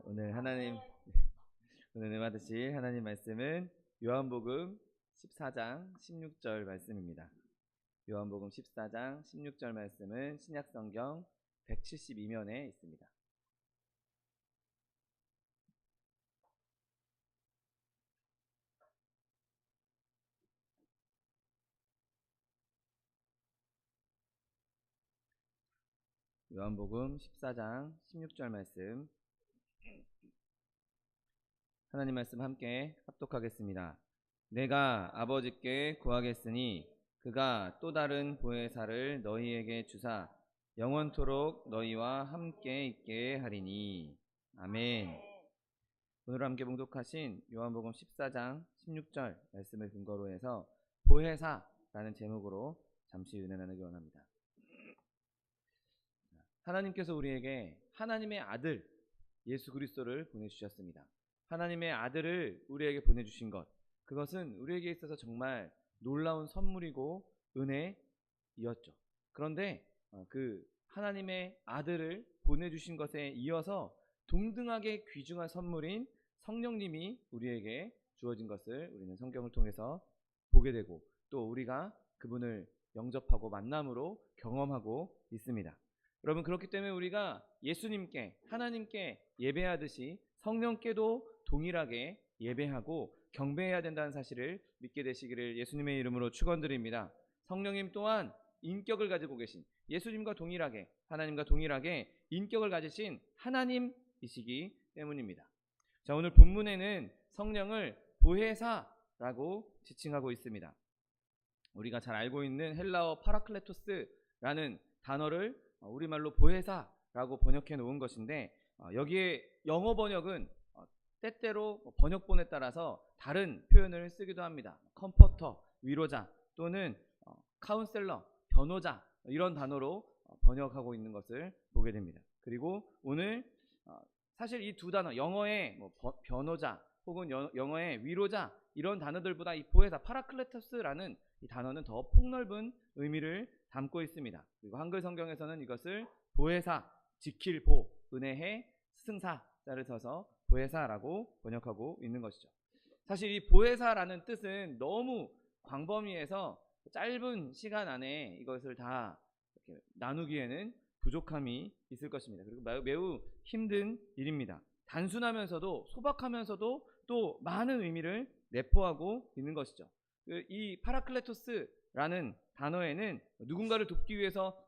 오늘 오늘 받으실 하나님 말씀은 요한복음 14장 16절 말씀입니다. 요한복음 14장 16절 말씀은 신약성경 172면에 있습니다. 요한복음 14장 16절 말씀, 하나님 말씀 함께 합독하겠습니다. 내가 아버지께 구하겠으니 그가 또 다른 보혜사를 너희에게 주사 영원토록 너희와 함께 있게 하리니. 아멘. 오늘 함께 봉독하신 요한복음 14장 16절 말씀을 근거로 해서 보혜사라는 제목으로 잠시 은혜 나누기 원합니다. 하나님께서 우리에게 하나님의 아들 예수 그리스도를 보내주셨습니다. 하나님의 아들을 우리에게 보내주신 것, 그것은 우리에게 있어서 정말 놀라운 선물이고 은혜이었죠. 그런데 그 하나님의 아들을 보내주신 것에 이어서 동등하게 귀중한 선물인 성령님이 우리에게 주어진 것을 우리는 성경을 통해서 보게 되고, 또 우리가 그분을 영접하고 만남으로 경험하고 있습니다. 여러분, 그렇기 때문에 우리가 예수님께, 하나님께 예배하듯이 성령께도 동일하게 예배하고 경배해야 된다는 사실을 믿게 되시기를 예수님의 이름으로 축원드립니다. 성령님 또한 인격을 가지고 계신, 예수님과 동일하게, 하나님과 동일하게 인격을 가지신 하나님이시기 때문입니다. 자, 오늘 본문에는 성령을 보혜사라고 지칭하고 있습니다. 우리가 잘 알고 있는 헬라어 파라클레토스라는 단어를 우리말로 보혜사라고 번역해 놓은 것인데, 여기에 영어 번역은 때때로 번역본에 따라서 다른 표현을 쓰기도 합니다. 컴포터, 위로자, 또는 카운셀러, 변호자, 이런 단어로 번역하고 있는 것을 보게 됩니다. 그리고 오늘 사실 이 두 단어, 영어의 변호자 혹은 영어의 위로자, 이런 단어들보다 이 보혜사, 파라클레토스라는 이 단어는 더 폭넓은 의미를 담고 있습니다. 그리고 한글 성경에서는 이것을 보혜사, 지킬 보, 은혜해, 스승사자를 써서 보혜사라고 번역하고 있는 것이죠. 사실 이 보혜사라는 뜻은 너무 광범위해서 짧은 시간 안에 이것을 다 이렇게 나누기에는 부족함이 있을 것입니다. 그리고 매우 힘든 일입니다. 단순하면서도 소박하면서도 또 많은 의미를 내포하고 있는 것이죠. 이 파라클레토스라는 단어에는 누군가를 돕기 위해서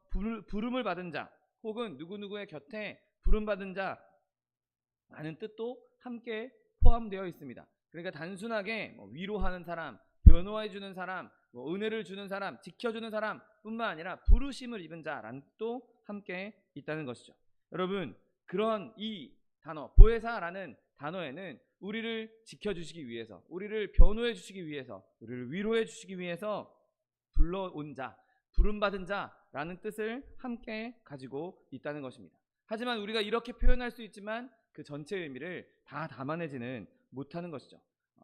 부름을 받은 자, 혹은 누구누구의 곁에 부름받은 자라는 뜻도 함께 포함되어 있습니다. 그러니까 단순하게 위로하는 사람, 변호해주는 사람, 은혜를 주는 사람, 지켜주는 사람 뿐만 아니라 부르심을 입은 자라는 뜻도 함께 있다는 것이죠. 여러분, 그런 이 단어, 보혜사라는 단어에는 우리를 지켜주시기 위해서, 우리를 변호해 주시기 위해서, 우리를 위로해 주시기 위해서 불러온 자, 부름받은 자라는 뜻을 함께 가지고 있다는 것입니다. 하지만 우리가 이렇게 표현할 수 있지만 그 전체 의미를 다 담아내지는 못하는 것이죠.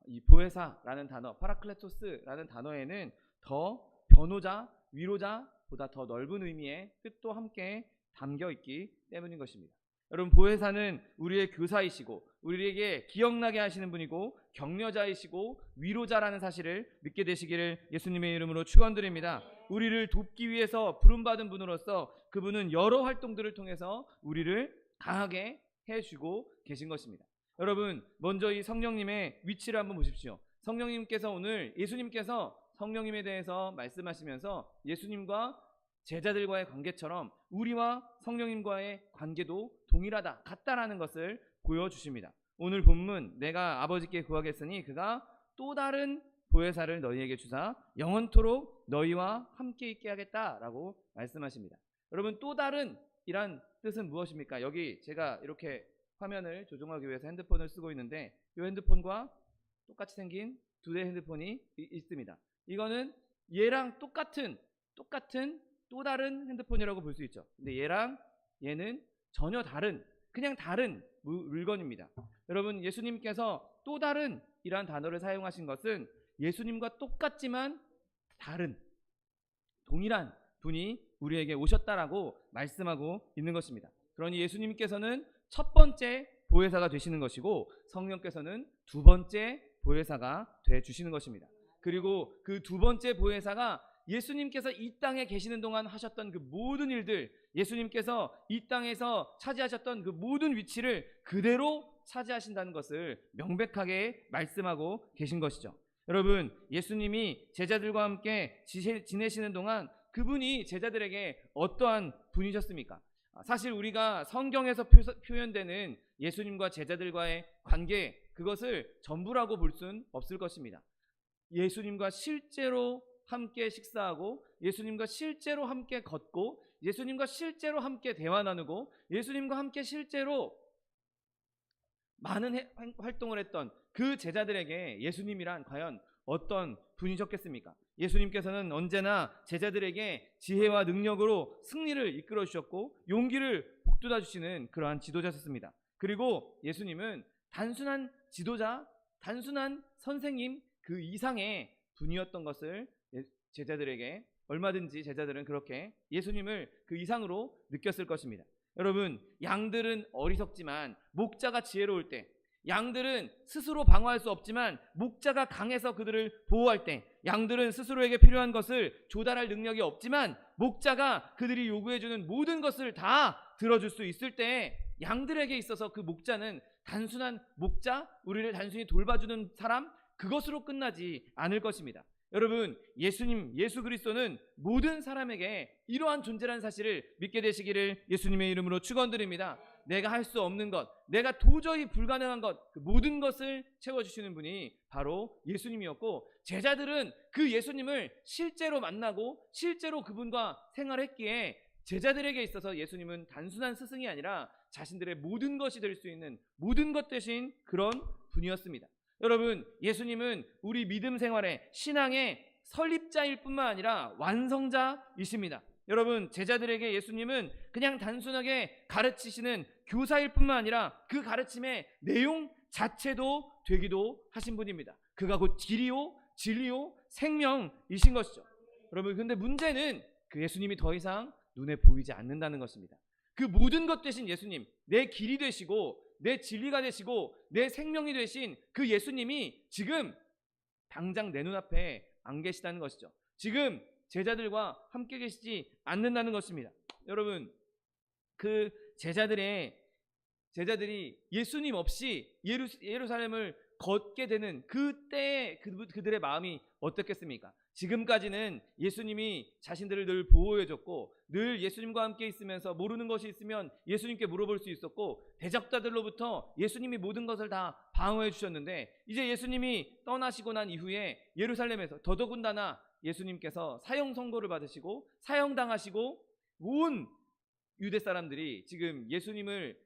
이 보혜사라는 단어, 파라클레토스라는 단어에는 더 변호자, 위로자보다 더 넓은 의미의 뜻도 함께 담겨 있기 때문인 것입니다. 여러분, 보혜사는 우리의 교사이시고 우리에게 기억나게 하시는 분이고 격려자이시고 위로자라는 사실을 믿게 되시기를 예수님의 이름으로 축원드립니다. 우리를 돕기 위해서 부름받은 분으로서 그분은 여러 활동들을 통해서 우리를 강하게 해주고 계신 것입니다. 여러분, 먼저 이 성령님의 위치를 한번 보십시오. 성령님께서 오늘 예수님께서 성령님에 대해서 말씀하시면서 예수님과 제자들과의 관계처럼 우리와 성령님과의 관계도 동일하다, 같다라는 것을 보여주십니다. 오늘 본문, 내가 아버지께 구하겠으니 그가 또 다른 보혜사를 너희에게 주사 영원토록 너희와 함께 있게 하겠다라고 말씀하십니다. 여러분, 또 다른 이란 뜻은 무엇입니까? 여기 제가 이렇게 화면을 조정하기 위해서 핸드폰을 쓰고 있는데, 이 핸드폰과 똑같이 생긴 두 대의 핸드폰이 있습니다. 이거는 얘랑 똑같은 또 다른 핸드폰이라고 볼 수 있죠. 근데 얘랑 얘는 전혀 다른, 그냥 다른 물건입니다. 여러분, 예수님께서 또 다른 이란 단어를 사용하신 것은 예수님과 똑같지만 다른, 동일한 분이 우리에게 오셨다라고 말씀하고 있는 것입니다. 그러니 예수님께서는 첫 번째 보혜사가 되시는 것이고 성령께서는 두 번째 보혜사가 돼 주시는 것입니다. 그리고 그 두 번째 보혜사가 예수님께서 이 땅에 계시는 동안 하셨던 그 모든 일들, 예수님께서 이 땅에서 차지하셨던 그 모든 위치를 그대로 차지하신다는 것을 명백하게 말씀하고 계신 것이죠. 여러분, 예수님이 제자들과 함께 지내시는 동안 그분이 제자들에게 어떠한 분이셨습니까? 사실 우리가 성경에서 표현되는 예수님과 제자들과의 관계, 그것을 전부라고 볼 수는 없을 것입니다. 예수님과 실제로 함께 식사하고, 예수님과 실제로 함께 걷고, 예수님과 실제로 함께 대화 나누고, 예수님과 함께 실제로 많은 활동을 했던 그 제자들에게 예수님이란 과연 어떤 분이셨겠습니까? 예수님께서는 언제나 제자들에게 지혜와 능력으로 승리를 이끌어 주셨고 용기를 북돋아 주시는 그러한 지도자셨습니다. 그리고 예수님은 단순한 지도자, 단순한 선생님 그 이상의 분이었던 것을 제자들에게 얼마든지 제자들은 그렇게 예수님을 그 이상으로 느꼈을 것입니다. 여러분, 양들은 어리석지만 목자가 지혜로울 때, 양들은 스스로 방어할 수 없지만 목자가 강해서 그들을 보호할 때, 양들은 스스로에게 필요한 것을 조달할 능력이 없지만 목자가 그들이 요구해주는 모든 것을 다 들어줄 수 있을 때, 양들에게 있어서 그 목자는 단순한 목자, 우리를 단순히 돌봐주는 사람, 그것으로 끝나지 않을 것입니다. 여러분, 예수 그리스도는 모든 사람에게 이러한 존재라는 사실을 믿게 되시기를 예수님의 이름으로 축원드립니다. 내가 할 수 없는 것, 내가 도저히 불가능한 것, 그 모든 것을 채워주시는 분이 바로 예수님이었고, 제자들은 그 예수님을 실제로 만나고 실제로 그분과 생활했기에 제자들에게 있어서 예수님은 단순한 스승이 아니라 자신들의 모든 것이 될 수 있는 모든 것 되신 그런 분이었습니다. 여러분, 예수님은 우리 믿음 생활의 신앙의 설립자일 뿐만 아니라 완성자이십니다. 여러분, 제자들에게 예수님은 그냥 단순하게 가르치시는 교사일 뿐만 아니라 그 가르침의 내용 자체도 되기도 하신 분입니다. 그가 곧 길이요 진리요 생명이신 것이죠. 여러분, 근데 문제는 그 예수님이 더 이상 눈에 보이지 않는다는 것입니다. 그 모든 것 되신 예수님, 내 길이 되시고 내 진리가 되시고 내 생명이 되신 그 예수님이 지금 당장 내 눈앞에 안 계시다는 것이죠. 지금 제자들과 함께 계시지 않는다는 것입니다. 여러분, 그 제자들이 예수님 없이 예루살렘을 걷게 되는 그때의 그들의 마음이 어떻겠습니까? 지금까지는 예수님이 자신들을 늘 보호해줬고 늘 예수님과 함께 있으면서 모르는 것이 있으면 예수님께 물어볼 수 있었고 대적자들로부터 예수님이 모든 것을 다 방어해 주셨는데, 이제 예수님이 떠나시고 난 이후에 예루살렘에서 더더군다나 예수님께서 사형 선고를 받으시고 사형당하시고 온 유대 사람들이 지금 예수님을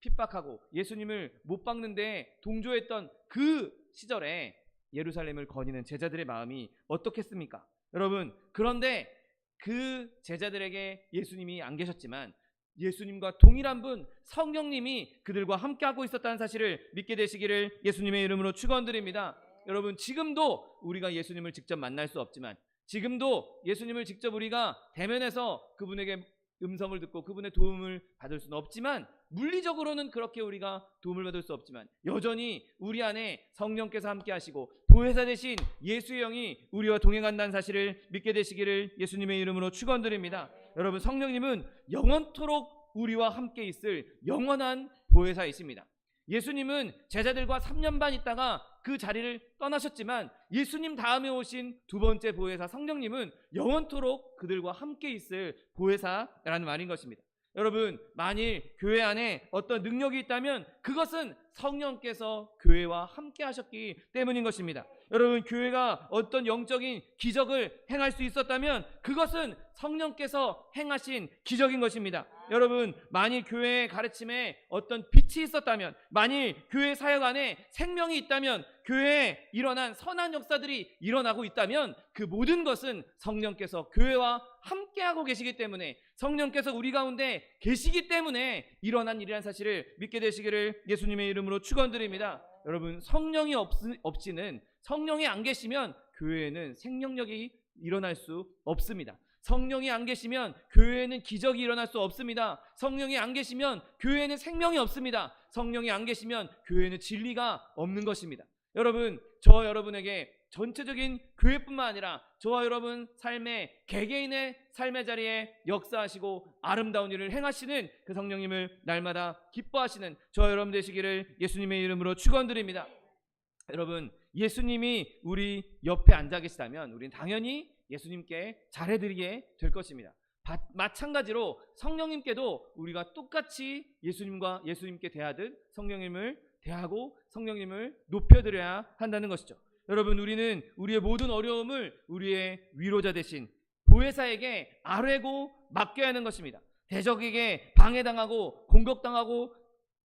핍박하고 예수님을 못 박는데 동조했던 그 시절에 예루살렘을 거니는 제자들의 마음이 어떻겠습니까? 여러분, 그런데 그 제자들에게 예수님이 안 계셨지만 예수님과 동일한 분 성령님이 그들과 함께하고 있었다는 사실을 믿게 되시기를 예수님의 이름으로 축원드립니다. 여러분, 지금도 우리가 예수님을 직접 만날 수 없지만, 지금도 예수님을 직접 우리가 대면해서 그분에게 음성을 듣고 그분의 도움을 받을 수는 없지만, 물리적으로는 그렇게 우리가 도움을 받을 수 없지만 여전히 우리 안에 성령께서 함께 하시고 보혜사 되신 예수의 영이 우리와 동행한다는 사실을 믿게 되시기를 예수님의 이름으로 축원드립니다. 여러분, 성령님은 영원토록 우리와 함께 있을 영원한 보혜사이십니다. 예수님은 제자들과 3년 반 있다가 그 자리를 떠나셨지만 예수님 다음에 오신 두 번째 보혜사 성령님은 영원토록 그들과 함께 있을 보혜사라는 말인 것입니다. 여러분, 만일 교회 안에 어떤 능력이 있다면 그것은 성령께서 교회와 함께 하셨기 때문인 것입니다. 여러분, 교회가 어떤 영적인 기적을 행할 수 있었다면 그것은 성령께서 행하신 기적인 것입니다. 여러분, 만일 교회의 가르침에 어떤 빛이 있었다면, 만일 교회 사역 안에 생명이 있다면, 교회에 일어난 선한 역사들이 일어나고 있다면 그 모든 것은 성령께서 교회와 함께하고 계시기 때문에, 성령께서 우리 가운데 계시기 때문에 일어난 일이라는 사실을 믿게 되시기를 예수님의 이름으로 축원드립니다. 여러분, 성령이 없이는, 성령이 안 계시면 교회에는 생명력이 일어날 수 없습니다. 성령이 안 계시면 교회에는 기적이 일어날 수 없습니다. 성령이 안 계시면 교회에는 생명이 없습니다. 성령이 안 계시면 교회에는 진리가 없는 것입니다. 여러분, 저와 여러분에게 전체적인 교회뿐만 아니라 저와 여러분 삶의 개개인의 삶의 자리에 역사하시고 아름다운 일을 행하시는 그 성령님을 날마다 기뻐하시는 저와 여러분 되시기를 예수님의 이름으로 축원드립니다. 여러분, 예수님이 우리 옆에 앉아 계시다면 우리는 당연히 예수님께 잘해드리게 될 것입니다. 마찬가지로 성령님께도 우리가 똑같이 예수님께 대하듯 성령님을 대하고 성령님을 높여드려야 한다는 것이죠. 여러분, 우리는 우리의 모든 어려움을 우리의 위로자 되신 보혜사에게 아뢰고 맡겨야 하는 것입니다. 대적에게 방해당하고 공격당하고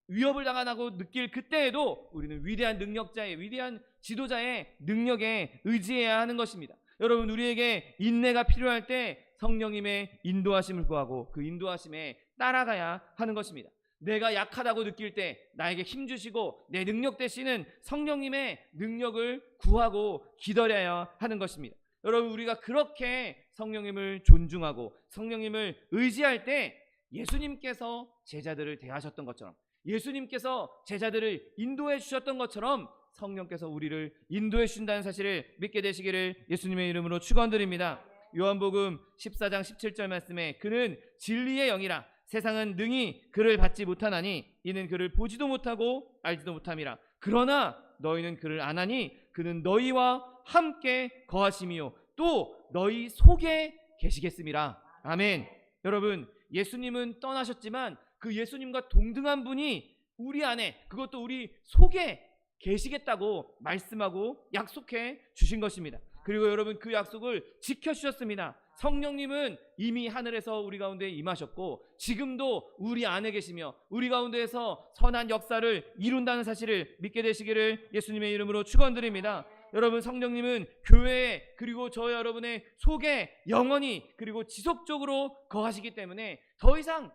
위협을 당하고 느낄 그때에도 우리는 위대한 능력자의, 위대한 지도자의 능력에 의지해야 하는 것입니다. 여러분, 우리에게 인내가 필요할 때 성령님의 인도하심을 구하고 그 인도하심에 따라가야 하는 것입니다. 내가 약하다고 느낄 때 나에게 힘주시고 내 능력 되시는 성령님의 능력을 구하고 기다려야 하는 것입니다. 여러분, 우리가 그렇게 성령님을 존중하고 성령님을 의지할 때 예수님께서 제자들을 대하셨던 것처럼, 예수님께서 제자들을 인도해 주셨던 것처럼 성령께서 우리를 인도해 주신다는 사실을 믿게 되시기를 예수님의 이름으로 축원드립니다. 요한복음 14장 17절 말씀에 그는 진리의 영이라 세상은 능히 그를 받지 못하나니 이는 그를 보지도 못하고 알지도 못함이라. 그러나 너희는 그를 아나니 그는 너희와 함께 거하심이요 또 너희 속에 계시겠음이라. 아멘. 여러분, 예수님은 떠나셨지만 그 예수님과 동등한 분이 우리 안에, 그것도 우리 속에 계시겠다고 말씀하고 약속해 주신 것입니다. 그리고 여러분, 그 약속을 지켜주셨습니다. 성령님은 이미 하늘에서 우리 가운데 임하셨고 지금도 우리 안에 계시며 우리 가운데에서 선한 역사를 이룬다는 사실을 믿게 되시기를 예수님의 이름으로 축원드립니다. 여러분, 성령님은 교회에 그리고 저와 여러분의 속에 영원히 그리고 지속적으로 거하시기 때문에 더 이상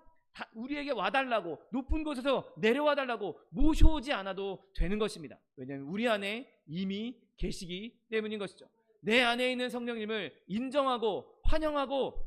우리에게 와달라고, 높은 곳에서 내려와달라고 모셔오지 않아도 되는 것입니다. 왜냐하면 우리 안에 이미 계시기 때문인 것이죠. 내 안에 있는 성령님을 인정하고 환영하고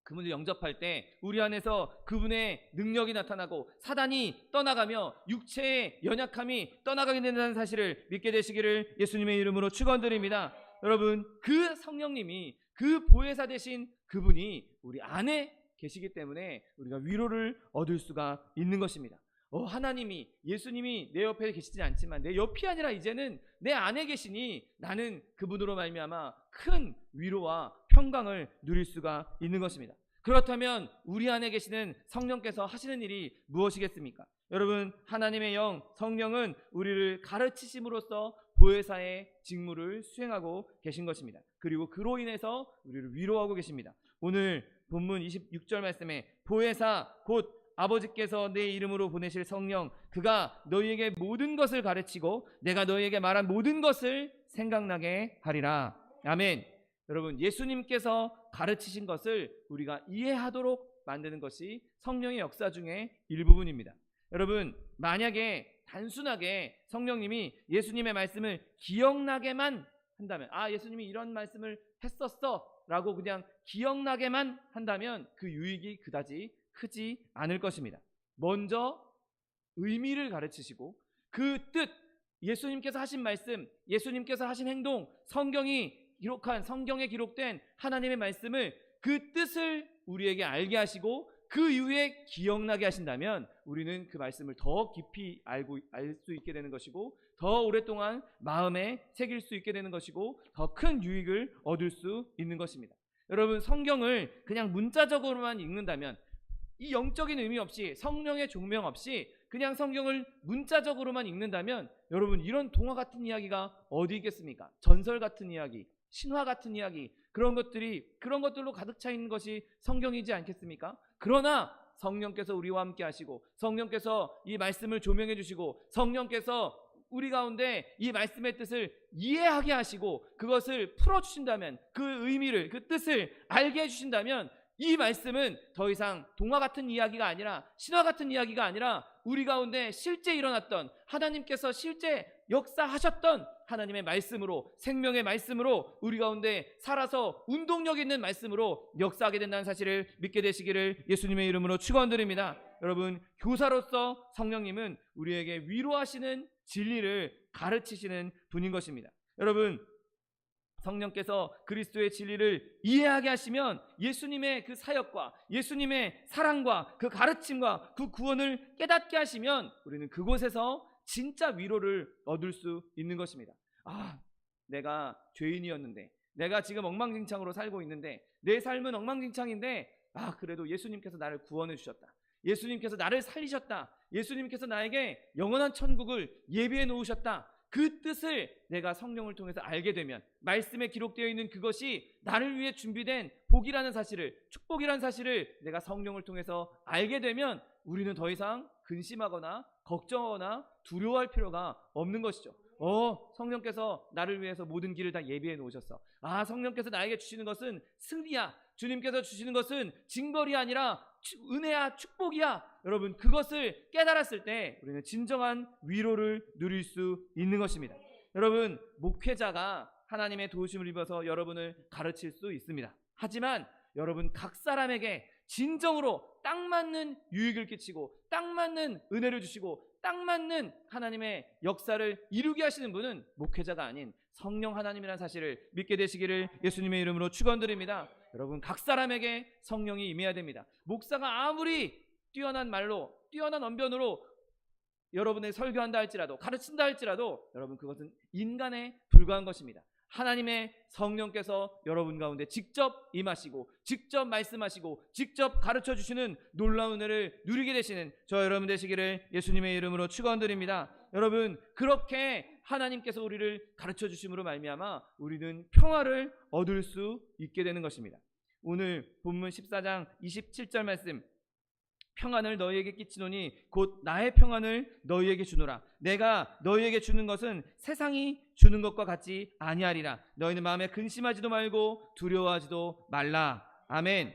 그분을 영접할 때 우리 안에서 그분의 능력이 나타나고 사단이 떠나가며 육체의 연약함이 떠나가게 된다는 사실을 믿게 되시기를 예수님의 이름으로 축원드립니다. 여러분, 그 성령님이, 그 보혜사 되신 그분이 우리 안에 계시기 때문에 우리가 위로를 얻을 수가 있는 것입니다. 하나님이, 예수님이 내 옆에 계시지 않지만 내 옆이 아니라 이제는 내 안에 계시니 나는 그분으로 말미암아 큰 위로와 평강을 누릴 수가 있는 것입니다. 그렇다면 우리 안에 계시는 성령께서 하시는 일이 무엇이겠습니까? 여러분, 하나님의 영, 성령은 우리를 가르치심으로써 보혜사의 직무를 수행하고 계신 것입니다. 그리고 그로 인해서 우리를 위로하고 계십니다. 오늘 본문 26절 말씀에 보혜사 곧 아버지께서 내 이름으로 보내실 성령, 그가 너희에게 모든 것을 가르치고 내가 너희에게 말한 모든 것을 생각나게 하리라. 아멘. 여러분, 예수님께서 가르치신 것을 우리가 이해하도록 만드는 것이 성령의 역사 중에 일부분입니다. 여러분, 만약에 단순하게 성령님이 예수님의 말씀을 기억나게만 한다면, 예수님이 이런 말씀을 했었어 라고 그냥 기억나게만 한다면 그 유익이 그다지 크지 않을 것입니다. 먼저 의미를 가르치시고 그 뜻, 예수님께서 하신 말씀, 예수님께서 하신 행동, 성경에 기록된 하나님의 말씀을, 그 뜻을 우리에게 알게 하시고 그 이후에 기억나게 하신다면 우리는 그 말씀을 더 깊이 알 수 있게 되는 것이고 더 오랫동안 마음에 새길 수 있게 되는 것이고 더 큰 유익을 얻을 수 있는 것입니다. 여러분, 성경을 그냥 문자적으로만 읽는다면, 이 영적인 의미 없이, 성령의 조명 없이 그냥 성경을 문자적으로만 읽는다면 여러분, 이런 동화 같은 이야기가 어디 있겠습니까? 전설 같은 이야기, 신화 같은 이야기, 그런 것들로 가득 차 있는 것이 성경이지 않겠습니까? 그러나 성령께서 우리와 함께 하시고 성령께서 이 말씀을 조명해 주시고 성령께서 우리 가운데 이 말씀의 뜻을 이해하게 하시고 그것을 풀어주신다면, 그 의미를, 그 뜻을 알게 해주신다면 이 말씀은 더 이상 동화 같은 이야기가 아니라, 신화 같은 이야기가 아니라 우리 가운데 실제 일어났던, 하나님께서 실제 역사하셨던 하나님의 말씀으로, 생명의 말씀으로 우리 가운데 살아서 운동력 있는 말씀으로 역사하게 된다는 사실을 믿게 되시기를 예수님의 이름으로 축원드립니다. 여러분, 교사로서 성령님은 우리에게 위로하시는 진리를 가르치시는 분인 것입니다. 여러분, 성령께서 그리스도의 진리를 이해하게 하시면 예수님의 그 사역과 예수님의 사랑과 그 가르침과 그 구원을 깨닫게 하시면 우리는 그곳에서 진짜 위로를 얻을 수 있는 것입니다. 내가 죄인이었는데, 내가 지금 엉망진창으로 살고 있는데, 내 삶은 엉망진창인데 그래도 예수님께서 나를 구원해 주셨다. 예수님께서 나를 살리셨다. 예수님께서 나에게 영원한 천국을 예비해 놓으셨다. 그 뜻을 내가 성령을 통해서 알게 되면, 말씀에 기록되어 있는 그것이 나를 위해 준비된 복이라는 사실을, 축복이라는 사실을 내가 성령을 통해서 알게 되면 우리는 더 이상 근심하거나 걱정하거나 두려워할 필요가 없는 것이죠. 성령께서 나를 위해서 모든 길을 다 예비해 놓으셨어. 성령께서 나에게 주시는 것은 승리야. 주님께서 주시는 것은 징벌이 아니라 은혜야, 축복이야. 여러분, 그것을 깨달았을 때 우리는 진정한 위로를 누릴 수 있는 것입니다. 여러분, 목회자가 하나님의 도우심을 입어서 여러분을 가르칠 수 있습니다. 하지만 여러분, 각 사람에게 진정으로 딱 맞는 유익을 끼치고 딱 맞는 은혜를 주시고 딱 맞는 하나님의 역사를 이루게 하시는 분은 목회자가 아닌 성령 하나님이라는 사실을 믿게 되시기를 예수님의 이름으로 축원드립니다. 여러분, 각 사람에게 성령이 임해야 됩니다. 목사가 아무리 뛰어난 말로, 뛰어난 언변으로 여러분의 설교한다 할지라도, 가르친다 할지라도 여러분, 그것은 인간에 불과한 것입니다. 하나님의 성령께서 여러분 가운데 직접 임하시고 직접 말씀하시고 직접 가르쳐 주시는 놀라운 은혜를 누리게 되시는 저 여러분 되시기를 예수님의 이름으로 축원드립니다. 여러분, 그렇게 하나님께서 우리를 가르쳐 주심으로 말미암아 우리는 평화를 얻을 수 있게 되는 것입니다. 오늘 본문 14장 27절 말씀, 평안을 너희에게 끼치노니 곧 나의 평안을 너희에게 주노라. 내가 너희에게 주는 것은 세상이 주는 것과 같지 아니하리라. 너희는 마음에 근심하지도 말고 두려워하지도 말라. 아멘.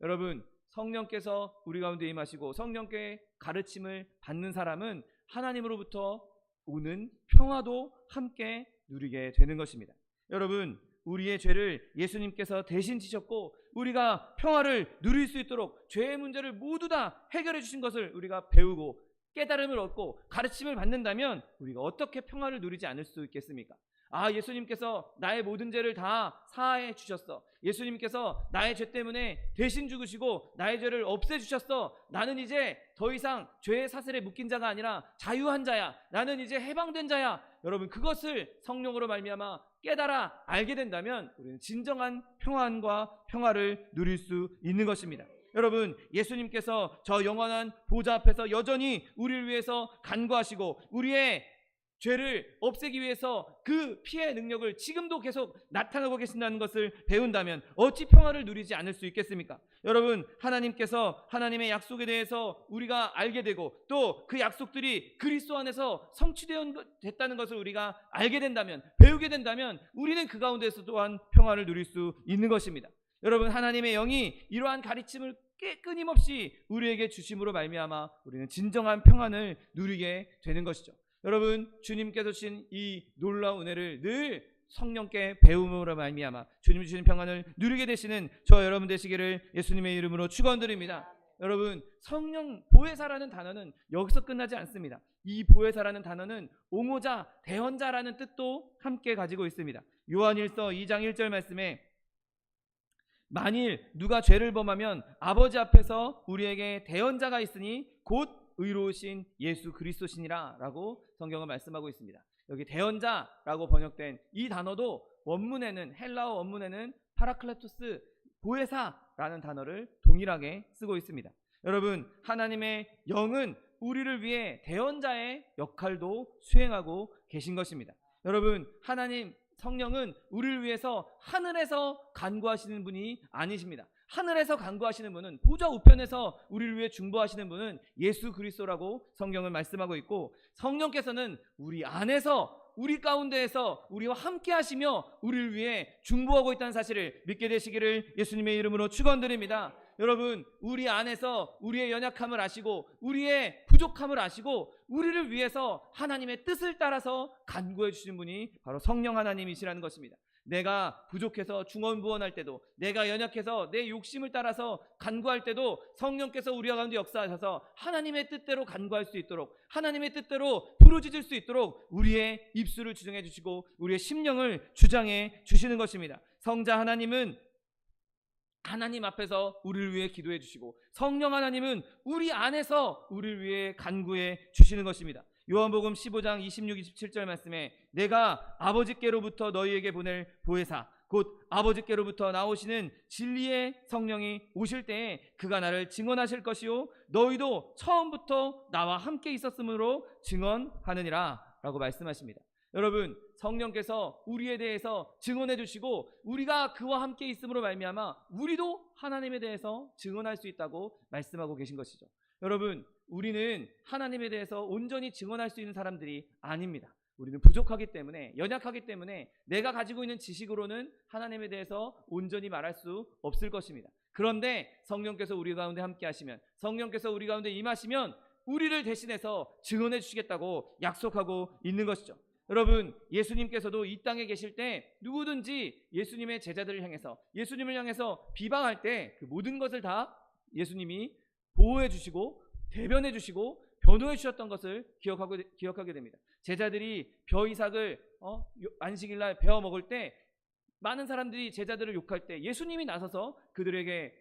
여러분, 성령께서 우리 가운데 임하시고 성령께 가르침을 받는 사람은 하나님으로부터 오는 평화도 함께 누리게 되는 것입니다. 여러분, 우리의 죄를 예수님께서 대신 지셨고 우리가 평화를 누릴 수 있도록 죄의 문제를 모두 다 해결해 주신 것을 우리가 배우고 깨달음을 얻고 가르침을 받는다면 우리가 어떻게 평화를 누리지 않을 수 있겠습니까? 예수님께서 나의 모든 죄를 다 사하해 주셨어. 예수님께서 나의 죄 때문에 대신 죽으시고 나의 죄를 없애주셨어. 나는 이제 더 이상 죄의 사슬에 묶인 자가 아니라 자유한 자야. 나는 이제 해방된 자야. 여러분, 그것을 성령으로 말미암아 깨달아 알게 된다면 우리는 진정한 평안과 평화를 누릴 수 있는 것입니다. 여러분, 예수님께서 저 영원한 보좌 앞에서 여전히 우리를 위해서 간구하시고 우리의 죄를 없애기 위해서 그 피의 능력을 지금도 계속 나타내고 계신다는 것을 배운다면 어찌 평화를 누리지 않을 수 있겠습니까? 여러분, 하나님께서 하나님의 약속에 대해서 우리가 알게 되고 또 그 약속들이 그리스도 안에서 성취됐다는 것을 우리가 알게 된다면, 배우게 된다면 우리는 그 가운데서 또한 평화를 누릴 수 있는 것입니다. 여러분, 하나님의 영이 이러한 가르침을 끊임없이 우리에게 주심으로 말미암아 우리는 진정한 평안을 누리게 되는 것이죠. 여러분, 주님께서 주신 이 놀라운 은혜를 늘 성령께 배움으로 말미암아 주님이 주신 평안을 누리게 되시는 저 여러분 되시기를 예수님의 이름으로 축원드립니다. 여러분, 성령 보혜사라는 단어는 여기서 끝나지 않습니다. 이 보혜사라는 단어는 옹호자, 대언자라는 뜻도 함께 가지고 있습니다. 요한일서 2장 1절 말씀에 만일 누가 죄를 범하면 아버지 앞에서 우리에게 대언자가 있으니 곧 의로우신 예수 그리스도시니라 라고 성경은 말씀하고 있습니다. 여기 대언자라고 번역된 이 단어도 원문에는, 헬라어 원문에는 파라클레토스, 보혜사라는 단어를 동일하게 쓰고 있습니다. 여러분, 하나님의 영은 우리를 위해 대언자의 역할도 수행하고 계신 것입니다. 여러분, 하나님 성령은 우리를 위해서 하늘에서 간구하시는 분이 아니십니다. 하늘에서 간구하시는 분은, 보좌 우편에서 우리를 위해 중보하시는 분은 예수 그리스도라고 성경을 말씀하고 있고, 성령께서는 우리 안에서, 우리 가운데에서 우리와 함께 하시며 우리를 위해 중보하고 있다는 사실을 믿게 되시기를 예수님의 이름으로 축원드립니다. 여러분, 우리 안에서 우리의 연약함을 아시고 우리의 부족함을 아시고 우리를 위해서 하나님의 뜻을 따라서 간구해 주시는 분이 바로 성령 하나님이시라는 것입니다. 내가 부족해서 중언부언할 때도, 내가 연약해서 내 욕심을 따라서 간구할 때도 성령께서 우리 가운데 역사하셔서 하나님의 뜻대로 간구할 수 있도록, 하나님의 뜻대로 부르짖을 수 있도록 우리의 입술을 주장해 주시고 우리의 심령을 주장해 주시는 것입니다. 성자 하나님은 하나님 앞에서 우리를 위해 기도해 주시고 성령 하나님은 우리 안에서 우리를 위해 간구해 주시는 것입니다. 요한복음 15장 26, 27절 말씀에 내가 아버지께로부터 너희에게 보낼 보혜사 곧 아버지께로부터 나오시는 진리의 성령이 오실 때에 그가 나를 증언하실 것이요 너희도 처음부터 나와 함께 있었으므로 증언하느니라 라고 말씀하십니다. 여러분, 성령께서 우리에 대해서 증언해 주시고 우리가 그와 함께 있음으로 말미암아 우리도 하나님에 대해서 증언할 수 있다고 말씀하고 계신 것이죠. 여러분, 우리는 하나님에 대해서 온전히 증언할 수 있는 사람들이 아닙니다. 우리는 부족하기 때문에, 연약하기 때문에 내가 가지고 있는 지식으로는 하나님에 대해서 온전히 말할 수 없을 것입니다. 그런데 성령께서 우리 가운데 함께 하시면, 성령께서 우리 가운데 임하시면 우리를 대신해서 증언해 주시겠다고 약속하고 있는 것이죠. 여러분, 예수님께서도 이 땅에 계실 때 누구든지 예수님의 제자들을 향해서, 예수님을 향해서 비방할 때 그 모든 것을 다 예수님이 보호해 주시고 대변해 주시고 변호해 주셨던 것을 기억하게 됩니다. 제자들이 벼이삭을 안식일날 베어 먹을 때 많은 사람들이 제자들을 욕할 때 예수님이 나서서 그들에게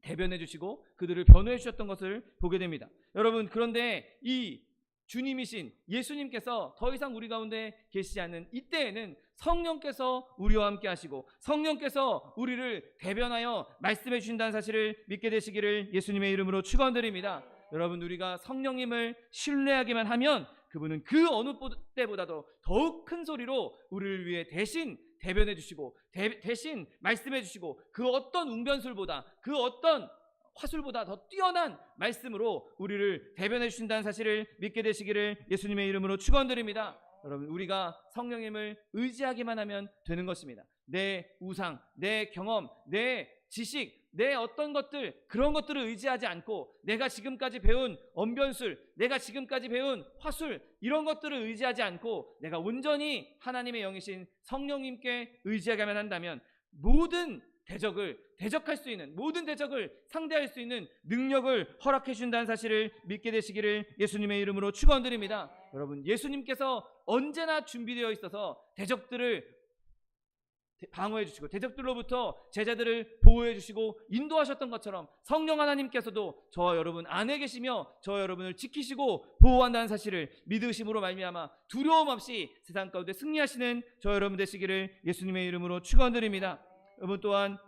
대변해 주시고 그들을 변호해 주셨던 것을 보게 됩니다. 여러분, 그런데 이 주님이신 예수님께서 더 이상 우리 가운데 계시지 않는 이때에는 성령께서 우리와 함께 하시고 성령께서 우리를 대변하여 말씀해 주신다는 사실을 믿게 되시기를 예수님의 이름으로 축원드립니다. 여러분, 우리가 성령님을 신뢰하기만 하면 그분은 그 어느 때보다도 더욱 큰 소리로 우리를 위해 대신 대변해 주시고 대신 말씀해 주시고 그 어떤 웅변술보다, 그 어떤 화술보다 더 뛰어난 말씀으로 우리를 대변해 주신다는 사실을 믿게 되시기를 예수님의 이름으로 축원드립니다. 여러분, 우리가 성령님을 의지하기만 하면 되는 것입니다. 내 우상, 내 경험, 내 지식, 내 어떤 것들, 그런 것들을 의지하지 않고 내가 지금까지 배운 언변술, 내가 지금까지 배운 화술, 이런 것들을 의지하지 않고 내가 온전히 하나님의 영이신 성령님께 의지하기만 한다면 모든 대적을 대적할 수 있는, 모든 대적을 상대할 수 있는 능력을 허락해 준다는 사실을 믿게 되시기를 예수님의 이름으로 축원드립니다. 여러분, 예수님께서 언제나 준비되어 있어서 대적들을 방어해 주시고 대적들로부터 제자들을 보호해 주시고 인도하셨던 것처럼 성령 하나님께서도 저와 여러분 안에 계시며 저와 여러분을 지키시고 보호한다는 사실을 믿으심으로 말미암아 두려움 없이 세상 가운데 승리하시는 저와 여러분 되시기를 예수님의 이름으로 축원드립니다. 여러분, 또한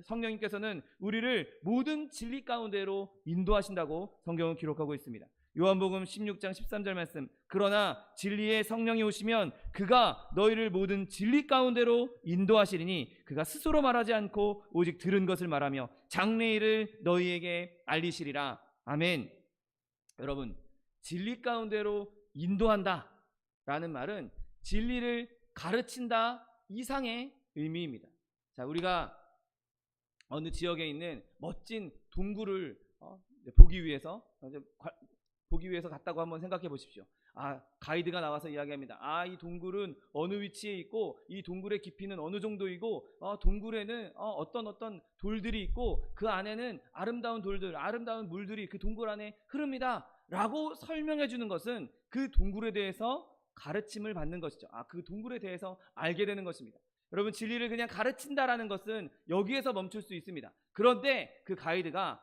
성령님께서는 우리를 모든 진리 가운데로 인도하신다고 성경은 기록하고 있습니다. 요한복음 16장 13절 말씀, 그러나 진리의 성령이 오시면 그가 너희를 모든 진리 가운데로 인도하시리니 그가 스스로 말하지 않고 오직 들은 것을 말하며 장래일을 너희에게 알리시리라. 아멘. 여러분, 진리 가운데로 인도한다 라는 말은 진리를 가르친다 이상의 의미입니다. 자, 우리가 어느 지역에 있는 멋진 동굴을 보기 위해서 갔다고 한번 생각해 보십시오. 가이드가 나와서 이야기합니다. 이 동굴은 어느 위치에 있고 이 동굴의 깊이는 어느 정도이고 동굴에는 어떤 돌들이 있고 그 안에는 아름다운 돌들, 아름다운 물들이 그 동굴 안에 흐릅니다 라고 설명해 주는 것은 그 동굴에 대해서 가르침을 받는 것이죠. 그 동굴에 대해서 알게 되는 것입니다. 여러분, 진리를 그냥 가르친다라는 것은 여기에서 멈출 수 있습니다. 그런데 그 가이드가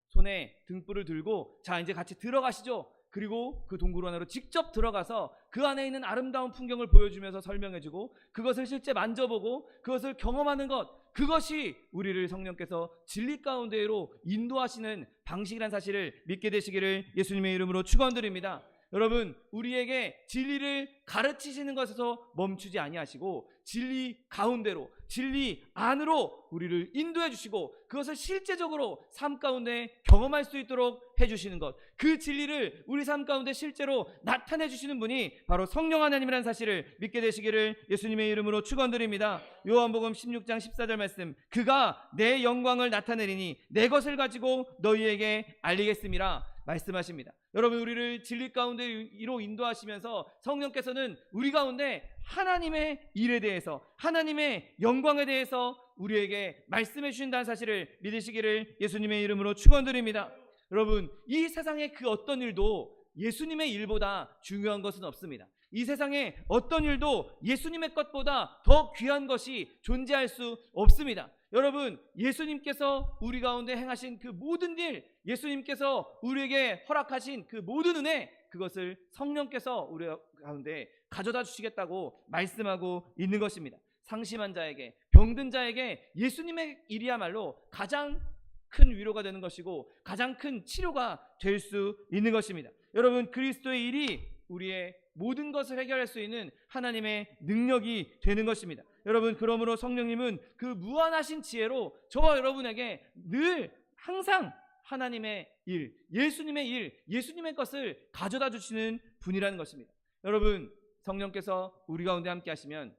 손에 등불을 들고 자, 이제 같이 들어가시죠. 그리고 그 동굴 안으로 직접 들어가서 그 안에 있는 아름다운 풍경을 보여주면서 설명해주고 그것을 실제 만져보고 그것을 경험하는 것, 그것이 우리를 성령께서 진리 가운데로 인도하시는 방식이라는 사실을 믿게 되시기를 예수님의 이름으로 축원드립니다. 여러분, 우리에게 진리를 가르치시는 것에서 멈추지 아니하시고 진리 가운데로, 진리 안으로 우리를 인도해 주시고 그것을 실제적으로 삶 가운데 경험할 수 있도록 해주시는 것, 그 진리를 우리 삶 가운데 실제로 나타내 주시는 분이 바로 성령 하나님이라는 사실을 믿게 되시기를 예수님의 이름으로 축원드립니다. 요한복음 16장 14절 말씀, 그가 내 영광을 나타내리니 내 것을 가지고 너희에게 알리겠음이라 말씀하십니다. 여러분, 우리를 진리 가운데로 인도하시면서 성령께서는 우리 가운데 하나님의 일에 대해서, 하나님의 영광에 대해서 우리에게 말씀해 주신다는 사실을 믿으시기를 예수님의 이름으로 축원드립니다. 여러분, 이 세상의 그 어떤 일도 예수님의 일보다 중요한 것은 없습니다. 이 세상에 어떤 일도 예수님의 것보다 더 귀한 것이 존재할 수 없습니다. 여러분, 예수님께서 우리 가운데 행하신 그 모든 일, 예수님께서 우리에게 허락하신 그 모든 은혜, 그것을 성령께서 우리 가운데 가져다 주시겠다고 말씀하고 있는 것입니다. 상심한 자에게, 병든 자에게 예수님의 일이야말로 가장 큰 위로가 되는 것이고 가장 큰 치료가 될 수 있는 것입니다. 여러분, 그리스도의 일이 우리의 모든 것을 해결할 수 있는 하나님의 능력이 되는 것입니다. 여러분, 그러므로 성령님은 그 무한하신 지혜로 저와 여러분에게 늘 항상 하나님의 일, 예수님의 일, 예수님의 것을 가져다 주시는 분이라는 것입니다. 여러분, 성령께서 우리 가운데 함께 하시면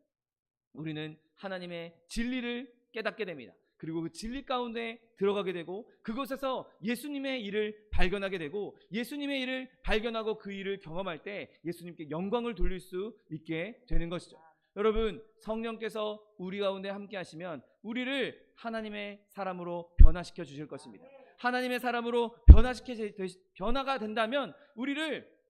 우리는 하나님의 진리를 깨닫게 됩니다. 그리고 그 진리 가운데 들어가게 되고 그곳에서 예수님의 일을 발견하게 되고 예수님의 일을 발견하고 그 일을 경험할 때 예수님께 영광을 돌릴 수 있게 되는 것이죠. 여러분, 성령께서 우리 가운데 함께 하시면 우리를 하나님의 사람으로 변화시켜 주실 것입니다. 하나님의 사람으로 변화가 된다면 우리를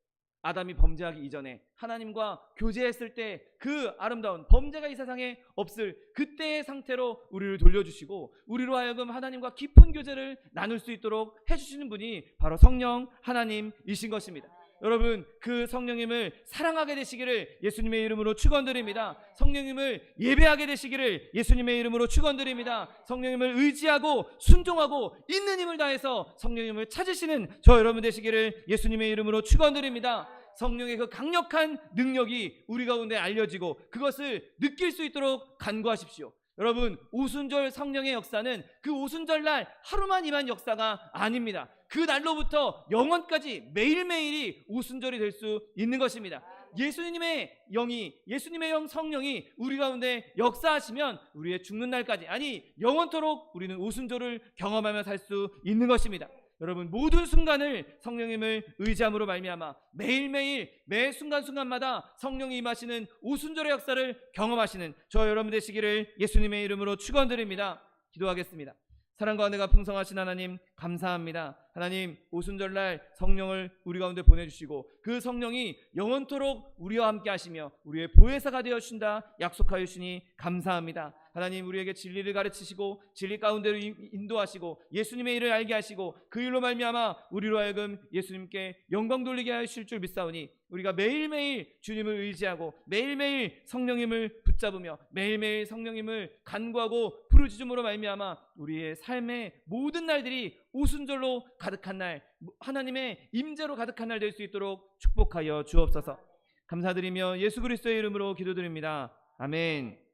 아담이 범죄하기 이전에 하나님과 교제했을 때 그 아름다운, 범죄가 이 세상에 없을 그때의 상태로 우리를 돌려주시고 우리로 하여금 하나님과 깊은 교제를 나눌 수 있도록 해주시는 분이 바로 성령 하나님이신 것입니다. 여러분, 그 성령님을 사랑하게 되시기를 예수님의 이름으로 축원드립니다. 성령님을 예배하게 되시기를 예수님의 이름으로 축원드립니다. 성령님을 의지하고 순종하고 있는 힘을 다해서 성령님을 찾으시는 저 여러분 되시기를 예수님의 이름으로 축원드립니다. 성령의 그 강력한 능력이 우리 가운데 알려지고 그것을 느낄 수 있도록 간구하십시오. 여러분, 오순절 성령의 역사는 그 오순절날 하루만 임한 역사가 아닙니다. 그 날로부터 영원까지 매일매일이 오순절이 될 수 있는 것입니다. 예수님의 영이, 예수님의 영 성령이 우리 가운데 역사하시면 우리의 죽는 날까지, 아니 영원토록 우리는 오순절을 경험하며 살 수 있는 것입니다. 여러분, 모든 순간을 성령님을 의지함으로 말미암아 매일매일 매 순간순간마다 성령이 임하시는 오순절의 역사를 경험하시는 저 여러분 되시기를 예수님의 이름으로 축원드립니다. 기도하겠습니다. 사랑과 은혜가 풍성하신 하나님, 감사합니다. 하나님, 오순절날 성령을 우리 가운데 보내주시고 그 성령이 영원토록 우리와 함께 하시며 우리의 보혜사가 되어 주신다 약속하여 주시니 감사합니다. 하나님, 우리에게 진리를 가르치시고 진리 가운데로 인도하시고 예수님의 일을 알게 하시고 그 일로 말미암아 우리로 하여금 예수님께 영광 돌리게 하실 줄 믿사오니 우리가 매일매일 주님을 의지하고 매일매일 성령님을 붙잡으며 매일매일 성령님을 간구하고 부르짖음으로 말미암아 우리의 삶의 모든 날들이 오순절로 가득한 날, 하나님의 임재로 가득한 날 될 수 있도록 축복하여 주옵소서. 감사드리며 예수 그리스도의 이름으로 기도드립니다. 아멘.